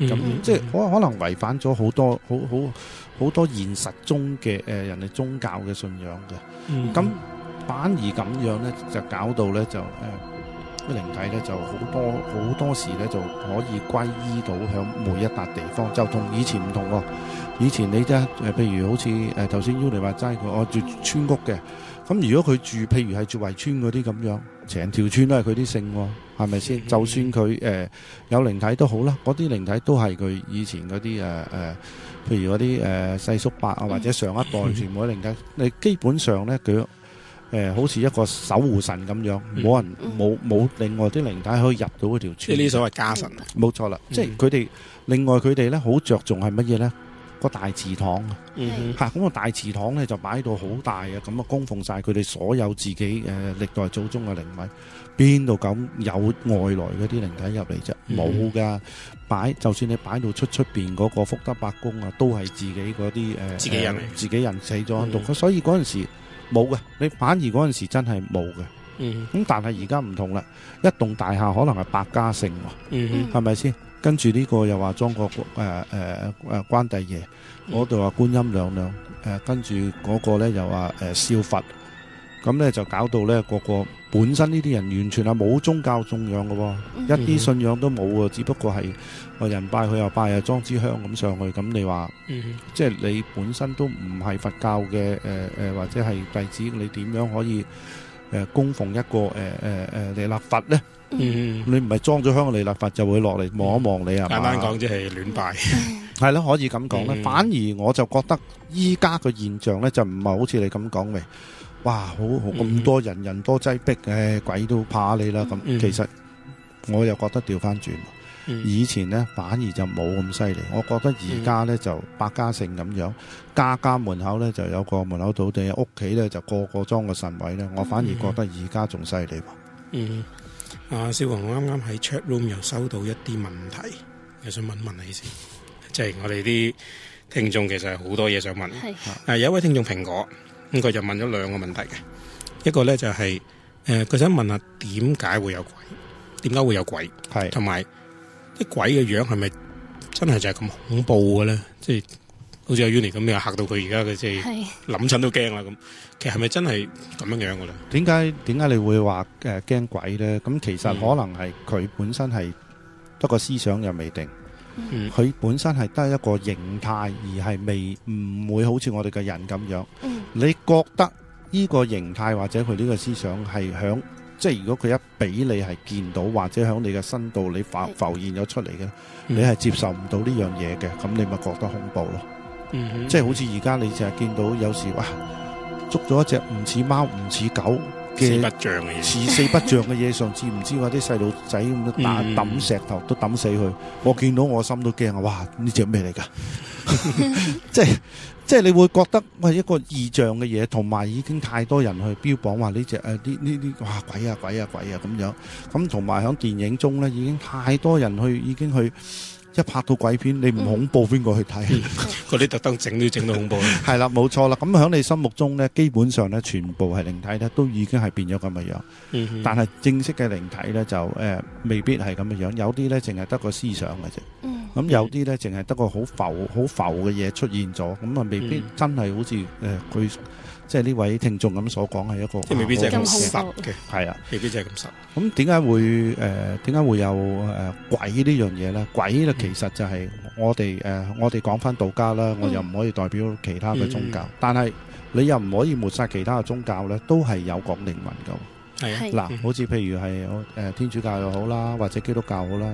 咁即係可能違反咗好多好多現實中嘅人哋宗教嘅信仰嘅。咁反而咁樣咧，就搞到咧就啲靈體咧就好多時咧就可以歸依到響每一笪地方，就同以前唔同喎。以前你啫譬如好似頭先 Yuli 話齋佢我住村屋嘅，咁如果佢住譬如係住圍村嗰啲咁樣，成條村都係佢啲姓喎，係咪先？就算佢有靈體都好啦，嗰啲靈體都係佢以前嗰啲譬如嗰啲細叔伯啊，或者上一代全部啲靈體，你基本上咧佢好似一個守護神咁樣，冇人冇另外啲靈體可以入到嗰條村。即係呢所謂家神。冇錯啦，即係佢哋另外佢哋咧好着重係乜嘢咧？個大祠堂啊，咁個大祠堂咧就擺到好大啊，咁啊供奉晒佢哋所有自己歷代祖宗嘅靈位，邊度咁有外來嗰啲靈體入嚟啫？冇噶，就算你擺到出邊嗰個福德伯宮啊，都係自己嗰啲自己人死咗喺度，所以嗰陣時冇嘅，你反而嗰陣時真係冇嘅。咁但係而家唔同啦，一棟大廈可能係百家姓喎，係咪先？跟住呢個又話裝個關帝爺，嗰度話觀音娘娘，跟住嗰個咧又話少佛，咁咧就搞到咧個本身呢啲人完全係冇宗教信仰嘅喎，一啲信仰都冇喎，只不過係人拜佢又拜，又裝支香咁上去，咁你話，即係你本身都唔係佛教嘅或者係弟子，你點樣可以供奉一個彌勒佛咧？你唔係裝咗香嘅彌勒佛就會落嚟望一望你啊？簡單講即係亂拜，係咯，可以咁講咧。反而我就覺得依家個現象咧就唔係好似你咁講嘅，哇，好咁多人多擠逼，鬼都怕你啦咁。其實我又覺得調翻轉，以前咧反而就冇咁犀利。我覺得而家咧就百家姓咁樣，家門口咧就有個門口土地，屋企咧就個裝個神位咧。我反而覺得而家仲犀利喎。少宏，我啱啱喺 chat room 又收到一啲問題，又想問你先。即係我哋啲聽眾其實係好多嘢想問。有一位聽眾蘋果，咁佢就問咗兩個問題嘅。一個咧就係佢想問下點解會有鬼？點解會有鬼？同埋啲鬼嘅樣係咪真係就係咁恐怖嘅咧？即係好似阿 Yuli 咁樣嚇到佢而家嘅，即係諗親都驚啦咁。其實係咪真係咁樣嘅咧？點解你會話驚鬼咧？咁其實可能係佢本身係得個思想又未定，佢本身係得一個形態，而係唔會好似我哋嘅人咁樣。你覺得呢個形態或者佢呢個思想係響，即係如果佢一俾你係見到，或者響你嘅身度你浮現咗出嚟嘅，你係接受唔到呢樣嘢嘅，咁你咪覺得恐怖咯。即係好似而家你淨係見到有時哇，捉咗一隻唔似貓唔似狗嘅四不像嘅嘢，似四不像嘅嘢，上次唔知話啲細路仔咁樣抌石頭都抌死佢，我見到我心都驚啊！哇，呢隻咩嚟噶？即係你會覺得喂，一個異象嘅嘢，同埋已經太多人去標榜話呢隻呢哇鬼啊咁樣，咁同埋喺電影中咧已經太多人已經去。一拍到鬼片，你唔恐怖邊個去睇？嗰啲特登整都整到恐怖。係啦，冇錯啦。咁喺你心目中咧，基本上咧，全部係靈體咧，都已經係變咗咁嘅樣。但係正式嘅靈體咧，就未必係咁嘅樣。有啲咧，淨係得個思想嘅啫。咁有啲咧，淨係得個好浮嘅嘢出現咗。咁啊，未必真係好似佢即係呢位聽眾咁所講係一個。即係未必真係咁實嘅。係啊，未必真係咁實。咁點解會有鬼呢樣嘢咧？鬼咧其實就係我哋講翻道家啦，我又唔可以代表其他嘅宗教，但係你又唔可以抹殺其他嘅宗教咧，都係有講靈魂㗎。係啊，嗱，好似譬如係天主教又好啦，或者基督教好啦。